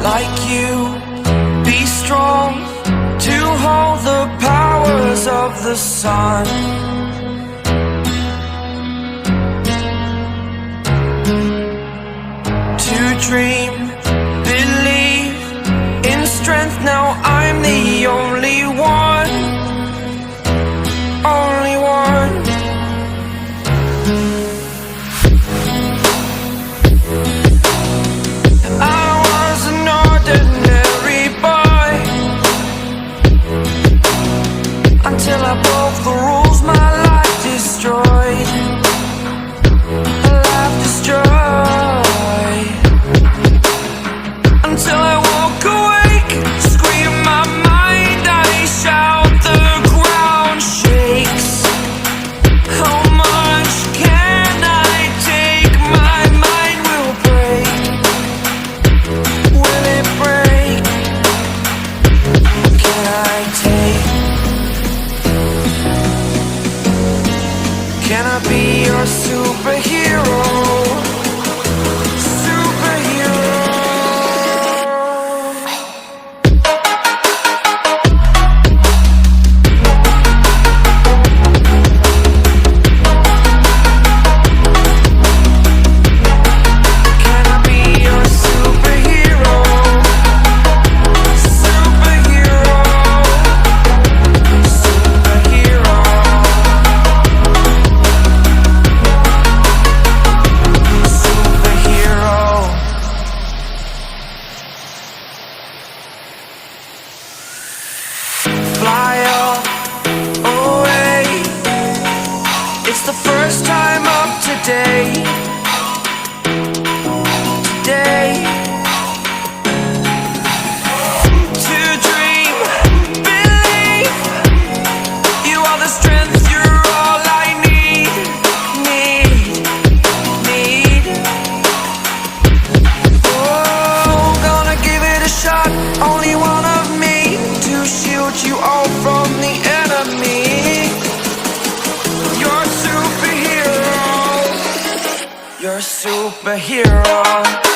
like you, be strong to hold the powers of the sun. To dream, believe in strength. Now I'm the only one, only one. I was an ordinary boy until I broke the rules. My life destroyed, a life destroyed. Until I woke awake, scream my mind, I shout, the ground shakes. How much can I take? My mind will break. Will it break? Can I take? Can I be your superhero? Fly away. It's the first time of today. Today. To dream, believe. You are the strength, you're all I need. Oh, gonna give it a shot. Only one of me to shield you all from the enemy. You're a superhero. You're a superhero.